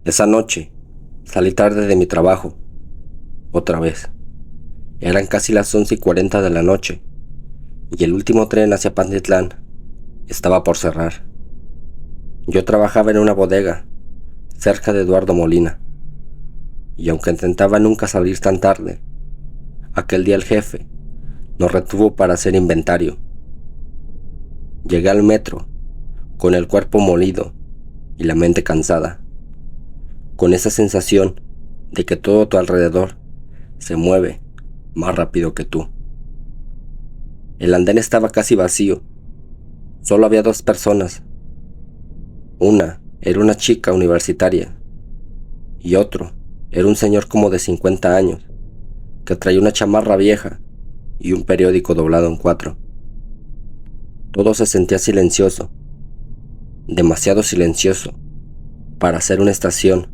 Esa noche salí tarde de mi trabajo, otra vez. Eran casi las 11:40 de la noche y el último tren hacia Pantitlán estaba por cerrar. Yo trabajaba en una bodega cerca de Eduardo Molina y aunque intentaba nunca salir tan tarde, aquel día el jefe nos retuvo para hacer inventario. Llegué al metro con el cuerpo molido y la mente cansada, con esa sensación de que todo a tu alrededor se mueve más rápido que tú. El andén estaba casi vacío. Solo había dos personas. Una era una chica universitaria y otro era un señor como de 50 años que traía una chamarra vieja y un periódico doblado en cuatro. Todo se sentía silencioso, demasiado silencioso para ser una estación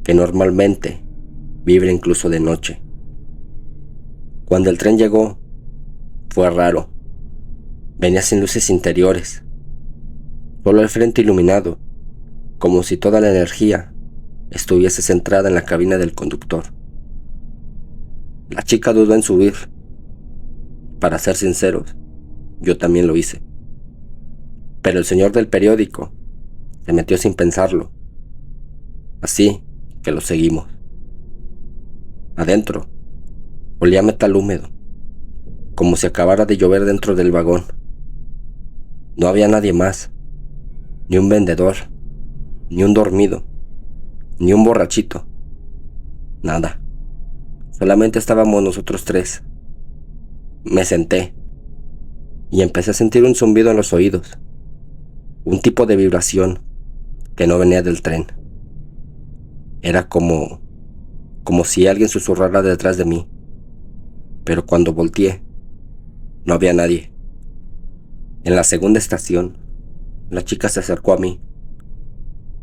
que normalmente vibra incluso de noche. Cuando el tren llegó, fue raro. Venía sin luces interiores, solo el frente iluminado, como si toda la energía estuviese centrada en la cabina del conductor. La chica dudó en subir. Para ser sinceros, yo también lo hice. Pero el señor del periódico se metió sin pensarlo, así que lo seguimos. Adentro, olía a metal húmedo, como si acabara de llover dentro del vagón. No había nadie más, ni un vendedor, ni un dormido, ni un borrachito. Nada. Solamente estábamos nosotros tres. Me senté y empecé a sentir un zumbido en los oídos, un tipo de vibración que no venía del tren. Era como si alguien susurrara detrás de mí, pero cuando volteé, no había nadie. En la segunda estación, la chica se acercó a mí.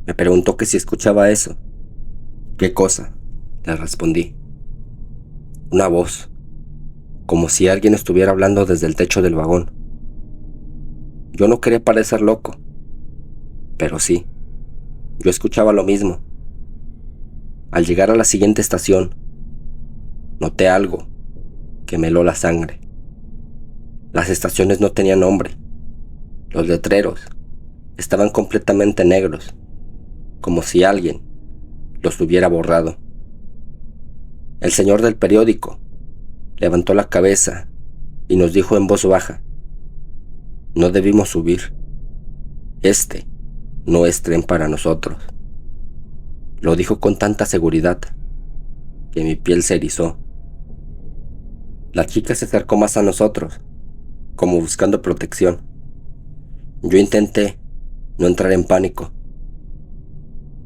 Me preguntó que si escuchaba eso. ¿Qué cosa?, le respondí. Una voz, como si alguien estuviera hablando desde el techo del vagón. Yo no quería parecer loco, pero sí, yo escuchaba lo mismo. Al llegar a la siguiente estación, noté algo que me heló la sangre. Las estaciones no tenían nombre. Los letreros estaban completamente negros, como si alguien los hubiera borrado. El señor del periódico levantó la cabeza y nos dijo en voz baja: no debimos subir. Este no es tren para nosotros. Lo dijo con tanta seguridad que mi piel se erizó. La chica se acercó más a nosotros, como buscando protección. Yo intenté no entrar en pánico.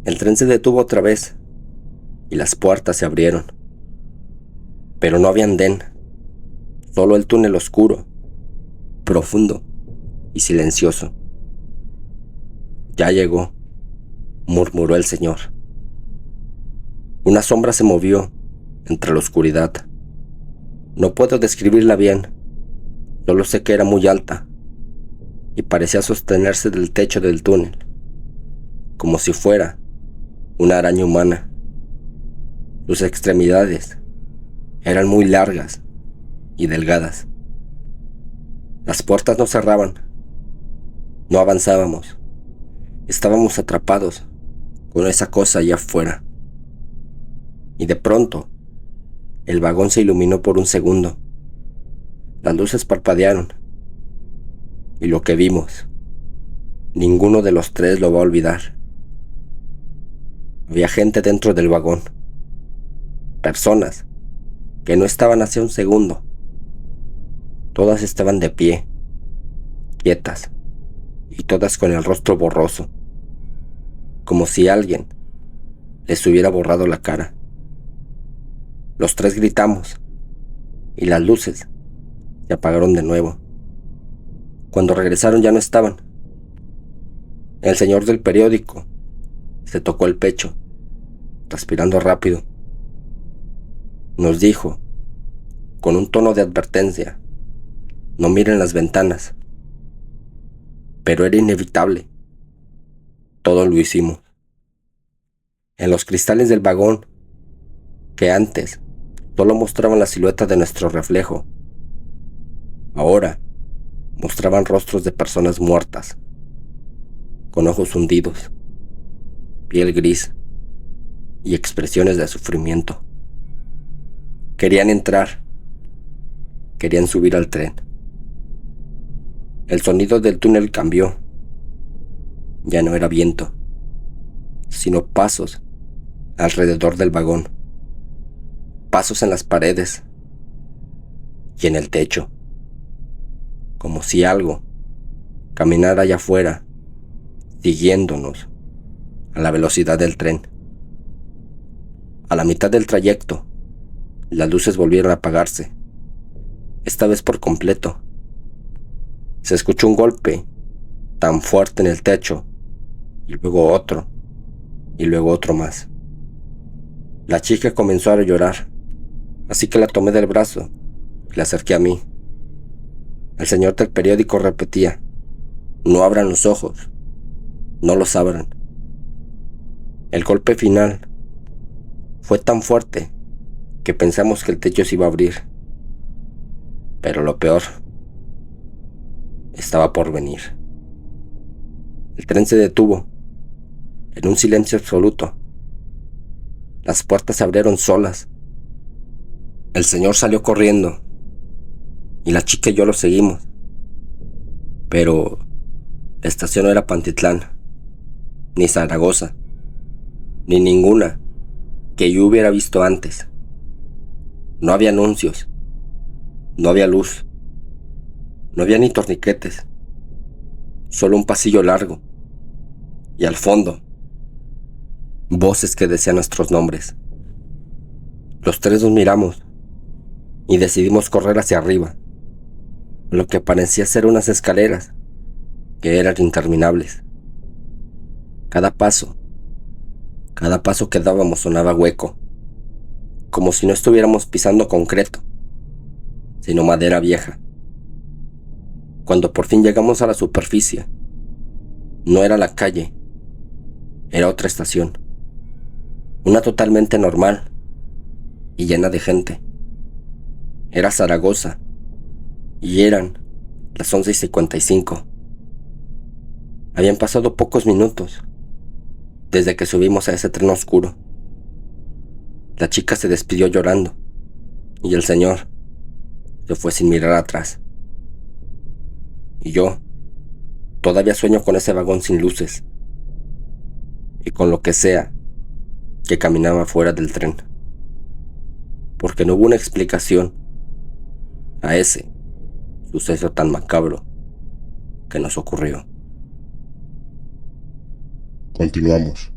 El tren se detuvo otra vez y las puertas se abrieron. Pero no había andén, solo el túnel oscuro, profundo y silencioso. Ya llegó, murmuró el señor. Una sombra se movió entre la oscuridad. No puedo describirla bien, solo sé que era muy alta y parecía sostenerse del techo del túnel, como si fuera una araña humana. Sus extremidades eran muy largas y delgadas. Las puertas no cerraban, no avanzábamos. Estábamos atrapados con esa cosa allá afuera. Y de pronto, el vagón se iluminó por un segundo. Las luces parpadearon. Y lo que vimos, ninguno de los tres lo va a olvidar. Había gente dentro del vagón. Personas que no estaban hace un segundo. Todas estaban de pie, quietas, y todas con el rostro borroso, como si alguien les hubiera borrado la cara. Los tres gritamos y las luces se apagaron de nuevo. Cuando regresaron ya no estaban. El señor del periódico se tocó el pecho, respirando rápido. Nos dijo, con un tono de advertencia: no miren las ventanas. Pero era inevitable. Todo lo hicimos. En los cristales del vagón, que antes solo mostraban la silueta de nuestro reflejo, ahora mostraban rostros de personas muertas, con ojos hundidos, piel gris y expresiones de sufrimiento. Querían entrar, querían subir al tren. El sonido del túnel cambió. Ya no era viento, sino pasos alrededor del vagón, pasos en las paredes y en el techo, como si algo caminara allá afuera, siguiéndonos a la velocidad del tren. A la mitad del trayecto, las luces volvieron a apagarse, esta vez por completo. Se escuchó un golpe tan fuerte en el techo, y luego otro, y luego otro más. La chica comenzó a llorar, así que la tomé del brazo y la acerqué a mí. El señor del periódico repetía: no abran los ojos, no los abran. El golpe final fue tan fuerte que pensamos que el techo se iba a abrir. Pero lo peor estaba por venir. El tren se detuvo, en un silencio absoluto. Las puertas se abrieron solas. El señor salió corriendo, y la chica y yo lo seguimos. Pero la estación no era Pantitlán, ni Zaragoza, ni ninguna que yo hubiera visto antes. No había anuncios, no había luz, no había ni torniquetes, solo un pasillo largo, y al fondo, voces que decían nuestros nombres. Los tres nos miramos y decidimos correr hacia arriba, lo que parecía ser unas escaleras que eran interminables. Cada paso que dábamos sonaba hueco, como si no estuviéramos pisando concreto, sino madera vieja. Cuando por fin llegamos a la superficie, no era la calle, era otra estación, una totalmente normal y llena de gente. Era Zaragoza, y eran las 11:55. Habían pasado pocos minutos desde que subimos a ese tren oscuro. La chica se despidió llorando, y el señor se fue sin mirar atrás. Y yo todavía sueño con ese vagón sin luces, y con lo que sea que caminaba fuera del tren, porque no hubo una explicación a ese suceso tan macabro que nos ocurrió. Continuamos.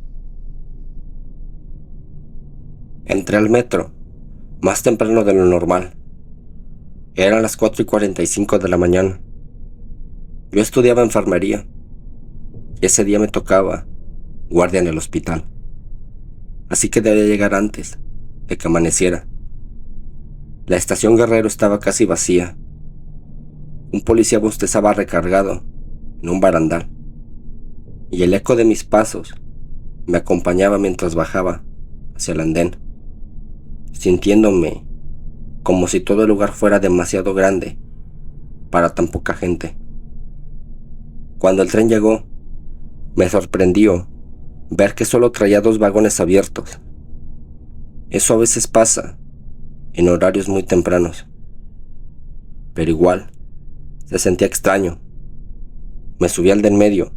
Entré al metro más temprano de lo normal. Eran las 4:45 de la mañana. Yo estudiaba enfermería y ese día me tocaba guardia en el hospital, así que debía llegar antes de que amaneciera. La estación Guerrero estaba casi vacía. Un policía bostezaba recargado en un barandal, y el eco de mis pasos me acompañaba mientras bajaba hacia el andén, sintiéndome como si todo el lugar fuera demasiado grande para tan poca gente. Cuando el tren llegó, me sorprendió ver que solo traía 2 vagones abiertos. Eso a veces pasa en horarios muy tempranos, pero igual se sentía extraño. Me subí al de en medio,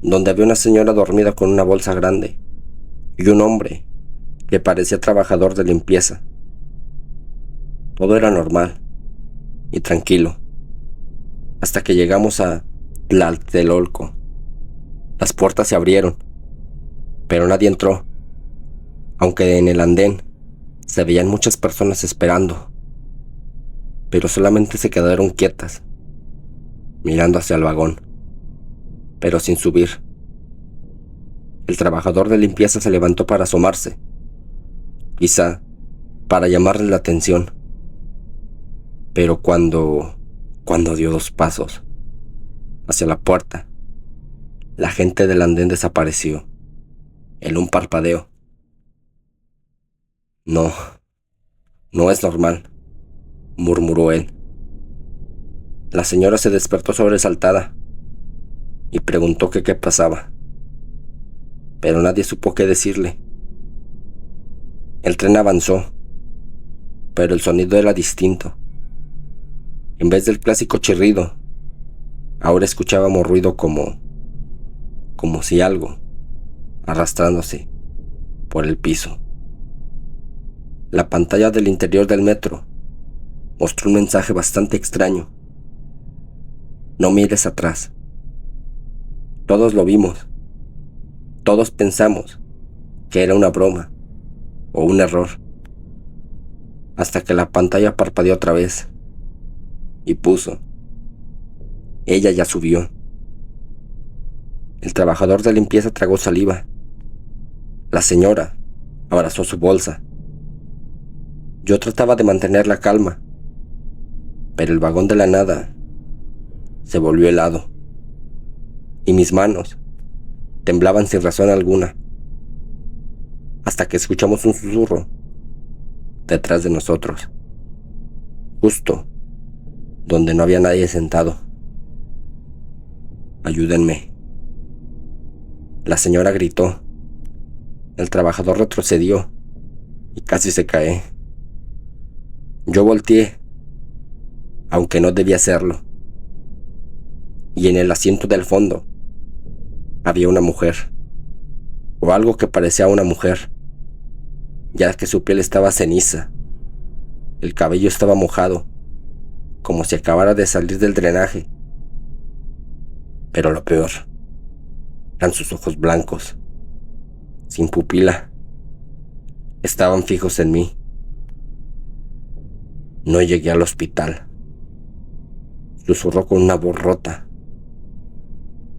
donde había una señora dormida con una bolsa grande y un hombre que parecía trabajador de limpieza. Todo era normal y tranquilo, hasta que llegamos a Tlatelolco. Las puertas se abrieron, pero nadie entró, aunque en el andén se veían muchas personas esperando, pero solamente se quedaron quietas, mirando hacia el vagón, pero sin subir. El trabajador de limpieza se levantó para asomarse, quizá para llamarle la atención, pero cuando dio 2 pasos hacia la puerta, la gente del andén desapareció en un parpadeo. No, no es normal, murmuró él. La señora se despertó sobresaltada y preguntó que qué pasaba, pero nadie supo qué decirle. El tren avanzó, pero el sonido era distinto. En vez del clásico chirrido, ahora escuchábamos ruido como si algo arrastrándose por el piso. La pantalla del interior del metro mostró un mensaje bastante extraño. No mires atrás. Todos lo vimos. Todos pensamos que era una broma o un error, hasta que la pantalla parpadeó otra vez y puso: ella ya subió. El trabajador de limpieza tragó saliva. La señora abrazó su bolsa. Yo trataba de mantener la calma, pero el vagón de la nada se volvió helado y mis manos temblaban sin razón alguna, hasta que escuchamos un susurro detrás de nosotros, justo donde no había nadie sentado. Ayúdenme. La señora gritó. El trabajador retrocedió y casi se cae. Yo volteé, aunque no debía hacerlo, y en el asiento del fondo había una mujer, o algo que parecía una mujer, ya que su piel estaba ceniza, el cabello estaba mojado, como si acabara de salir del drenaje. Pero lo peor eran sus ojos blancos, sin pupila. Estaban fijos en mí. No llegué al hospital, susurró con una voz rota.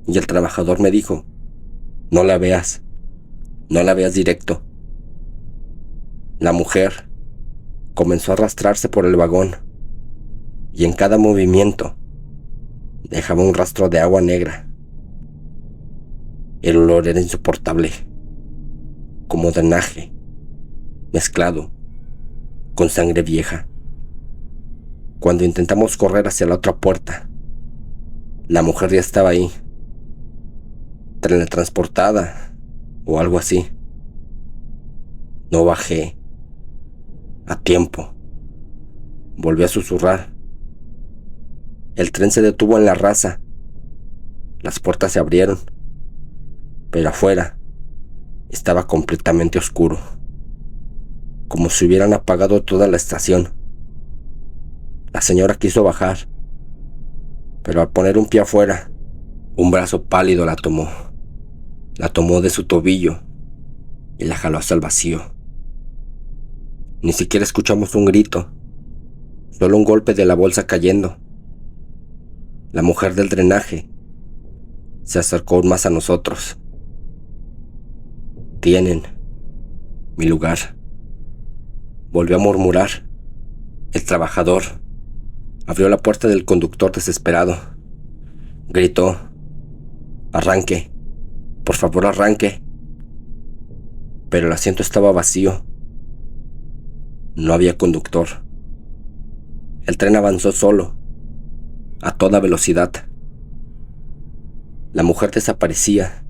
Y el trabajador me dijo: no la veas directo. La mujer comenzó a arrastrarse por el vagón, y en cada movimiento dejaba un rastro de agua negra. El olor era insoportable, como drenaje, mezclado con sangre vieja. Cuando intentamos correr hacia la otra puerta, la mujer ya estaba ahí, teletransportada o algo así. No bajé a tiempo. Volví a susurrar. El tren se detuvo en la raza. Las puertas se abrieron, pero afuera estaba completamente oscuro, como si hubieran apagado toda la estación. La señora quiso bajar, pero al poner un pie afuera, un brazo pálido la tomó de su tobillo y la jaló hacia el vacío. Ni siquiera escuchamos un grito, solo un golpe de la bolsa cayendo. La mujer del drenaje se acercó aún más a nosotros. Tienen mi lugar, volvió a murmurar. El trabajador abrió la puerta del conductor desesperado. Gritó: arranque, por favor arranque. Pero el asiento estaba vacío. No había conductor. El tren avanzó solo, a toda velocidad. La mujer desaparecía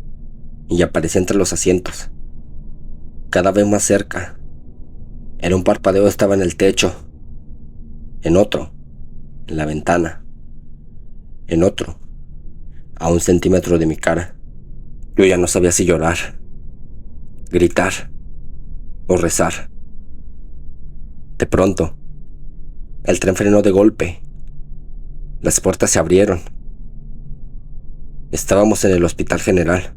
y aparecía entre los asientos, cada vez más cerca. En un parpadeo estaba en el techo, en otro, en la ventana, en otro, a 1 centímetro de mi cara. Yo ya no sabía si llorar, gritar o rezar. De pronto, el tren frenó de golpe. Las puertas se abrieron. Estábamos en el Hospital General.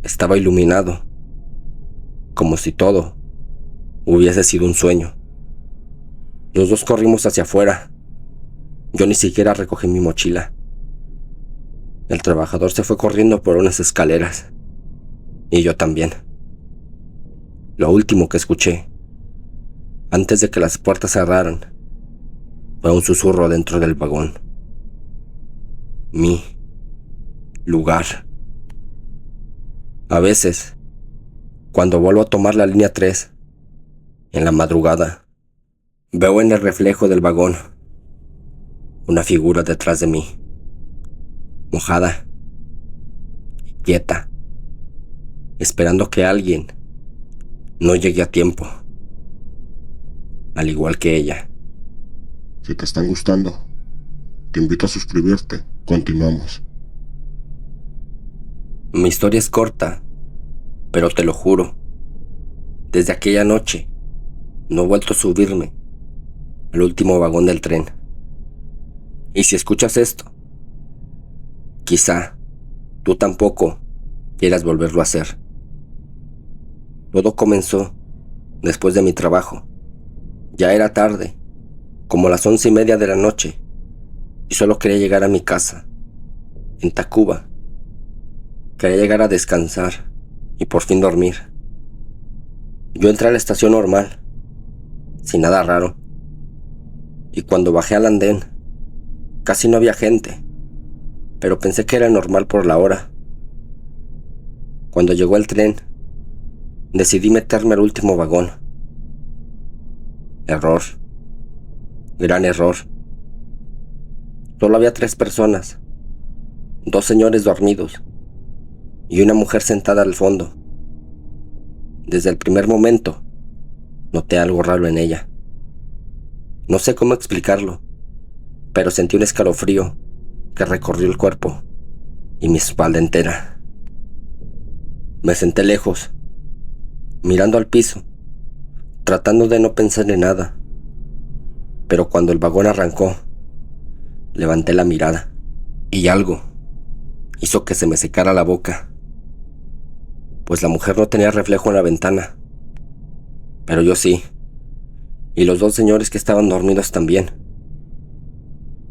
Estaba iluminado, como si todo hubiese sido un sueño. Los dos corrimos hacia afuera. Yo ni siquiera recogí mi mochila. El trabajador se fue corriendo por unas escaleras, y yo también. Lo último que escuché, antes de que las puertas cerraran, fue un susurro dentro del vagón. Mi lugar. A veces, cuando vuelvo a tomar la línea 3, En la madrugada, veo en el reflejo del vagón una figura detrás de mí, mojada, quieta, esperando que alguien no llegue a tiempo, al igual que ella. Si te están gustando, te invito a suscribirte. Continuamos. Mi historia es corta, pero te lo juro, desde aquella noche no he vuelto a subirme al último vagón del tren. Y si escuchas esto, quizá tú tampoco quieras volverlo a hacer. Todo comenzó después de mi trabajo. Ya era tarde, como las 11:30 de la noche, y solo quería llegar a mi casa, en Tacuba. Quería llegar a descansar y por fin dormir. Yo entré a la estación normal, sin nada raro, y cuando bajé al andén, casi no había gente, pero pensé que era normal por la hora. Cuando llegó el tren, decidí meterme al último vagón. Error. Gran error. Solo había 3 personas, 2 señores dormidos y una mujer sentada al fondo. Desde el primer momento, noté algo raro en ella. No sé cómo explicarlo, pero sentí un escalofrío que recorrió el cuerpo y mi espalda entera. Me senté lejos, mirando al piso, tratando de no pensar en nada. Pero cuando el vagón arrancó, levanté la mirada y algo hizo que se me secara la boca, pues la mujer no tenía reflejo en la ventana, pero yo sí, y los 2 señores que estaban dormidos también.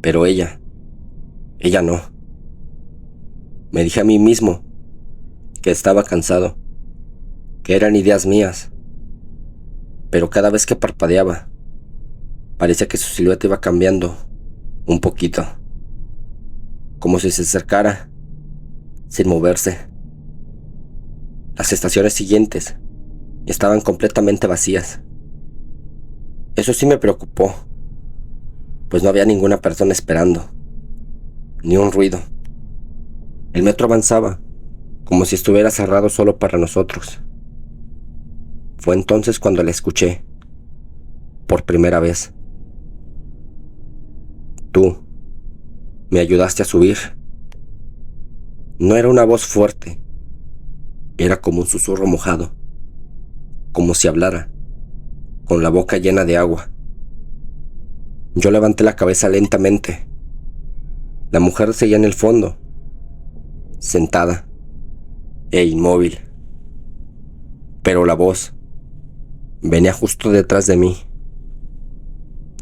Pero ella no. Me dije a mí mismo que estaba cansado, que eran ideas mías, pero cada vez que parpadeaba, parecía que su silueta iba cambiando un poquito, como si se acercara sin moverse. Las estaciones siguientes estaban completamente vacías. Eso sí me preocupó, pues no había ninguna persona esperando, ni un ruido. El metro avanzaba como si estuviera cerrado solo para nosotros. Fue entonces cuando la escuché, por primera vez. Tú me ayudaste a subir. No era una voz fuerte, era como un susurro mojado, como si hablara, con la boca llena de agua. Yo levanté la cabeza lentamente. La mujer seguía en el fondo, sentada e inmóvil, pero la voz venía justo detrás de mí.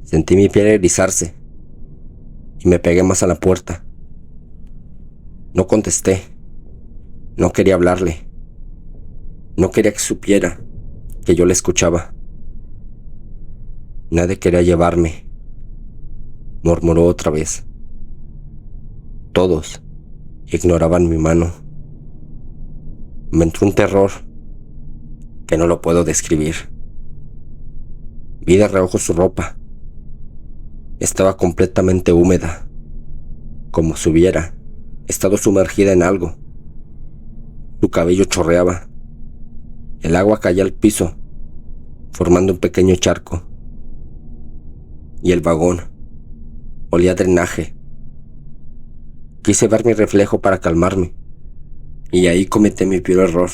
Sentí mi piel erizarse y me pegué más a la puerta. No contesté. No quería hablarle. No quería que supiera que yo le escuchaba. Nadie quería llevarme, murmuró otra vez. Todos ignoraban mi mano. Me entró un terror que no lo puedo describir. Vi de reojo su ropa. Estaba completamente húmeda, como si hubiera estado sumergida en algo. Su cabello chorreaba. El agua caía al piso, formando un pequeño charco. Y el vagón olía a drenaje. Quise ver mi reflejo para calmarme, y ahí cometí mi peor error,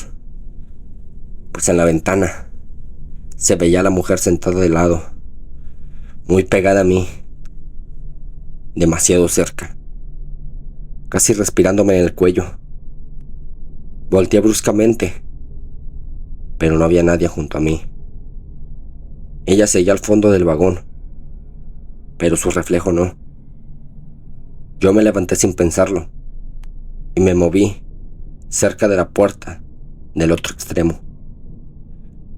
pues en la ventana se veía a la mujer sentada de lado, muy pegada a mí, demasiado cerca, casi respirándome en el cuello. Volteé bruscamente, pero no había nadie junto a mí. Ella seguía al fondo del vagón, pero su reflejo no. Yo me levanté sin pensarlo y me moví cerca de la puerta del otro extremo.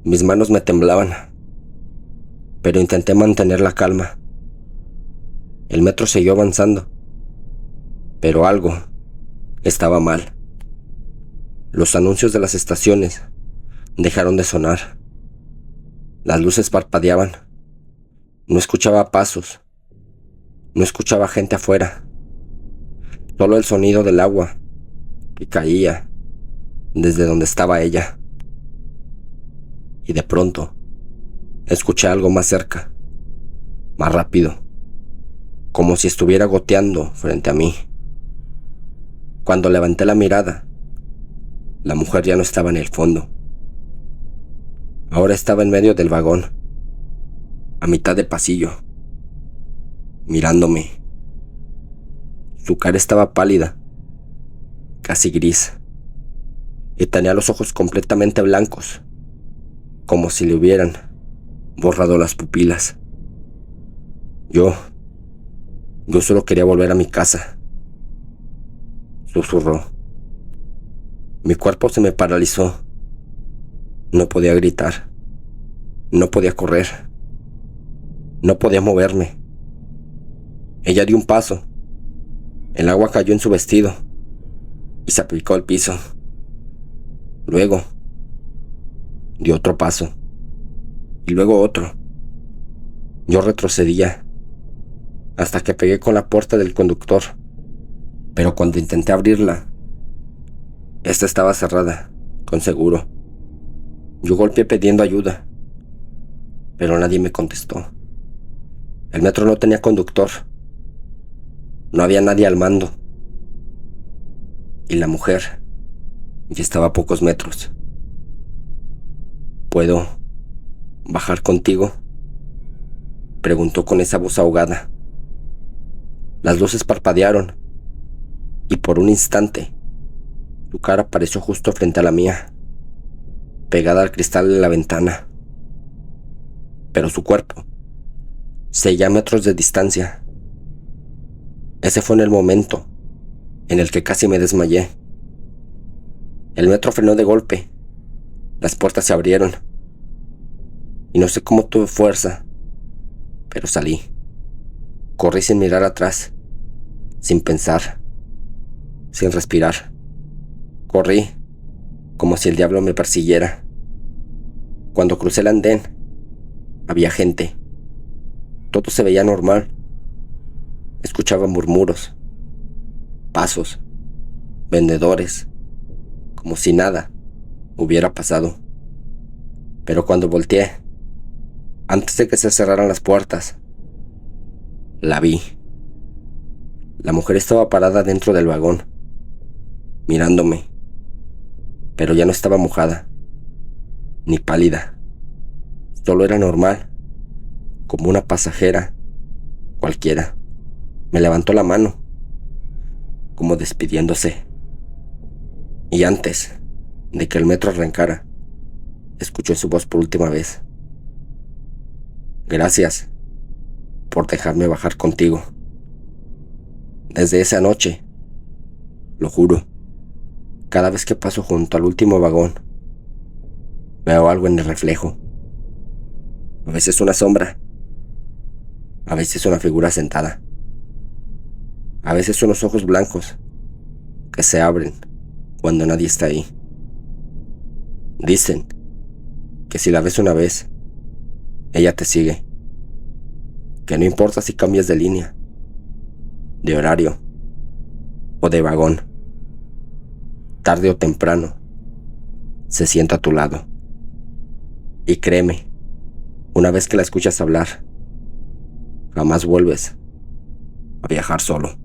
Mis manos me temblaban, pero intenté mantener la calma. El metro siguió avanzando, pero algo estaba mal. Los anuncios de las estaciones dejaron de sonar. Las luces parpadeaban. No escuchaba pasos. No escuchaba gente afuera. Solo el sonido del agua que caía desde donde estaba ella. Y de pronto escuché algo más cerca, más rápido, como si estuviera goteando frente a mí. Cuando levanté la mirada, la mujer ya no estaba en el fondo. Ahora estaba en medio del vagón, a mitad de pasillo, mirándome. Su cara estaba pálida, casi gris, y tenía los ojos completamente blancos, como si le hubieran borrado las pupilas. Yo solo quería volver a mi casa, susurró. Mi cuerpo se me paralizó. No podía gritar, no podía correr, no podía moverme. Ella dio un paso. El agua cayó en su vestido y se aplicó al piso. Luego dio otro paso y luego otro. Yo retrocedía hasta que pegué con la puerta del conductor, pero cuando intenté abrirla, esta estaba cerrada, con seguro. Yo golpeé pidiendo ayuda, pero nadie me contestó. El metro no tenía conductor. No había nadie al mando. Y la mujer ya estaba a pocos metros. ¿Puedo bajar contigo?, preguntó con esa voz ahogada. Las luces parpadearon y por un instante su cara apareció justo frente a la mía, pegada al cristal de la ventana. Pero su cuerpo seguía a metros de distancia. Ese fue en el momento en el que casi me desmayé. El metro frenó de golpe. Las puertas se abrieron. Y no sé cómo tuve fuerza, pero salí. Corrí sin mirar atrás, sin pensar, sin respirar. Corrí como si el diablo me persiguiera. Cuando crucé el andén, había gente. Todo se veía normal. Escuchaba murmuros, pasos, vendedores, como si nada hubiera pasado. Pero cuando volteé, antes de que se cerraran las puertas, la vi. La mujer estaba parada dentro del vagón, mirándome, pero ya no estaba mojada, ni pálida. Solo era normal, como una pasajera cualquiera. Me levantó la mano, como despidiéndose. Y antes de que el metro arrancara, escuché su voz por última vez. Gracias por dejarme bajar contigo. Desde esa noche, lo juro, cada vez que paso junto al último vagón, veo algo en el reflejo. A veces una sombra, a veces una figura sentada, a veces unos ojos blancos que se abren cuando nadie está ahí. Dicen que si la ves una vez, ella te sigue, que no importa si cambias de línea, de horario o de vagón, tarde o temprano se sienta a tu lado. Y créeme, una vez que la escuchas hablar, jamás vuelves a viajar solo.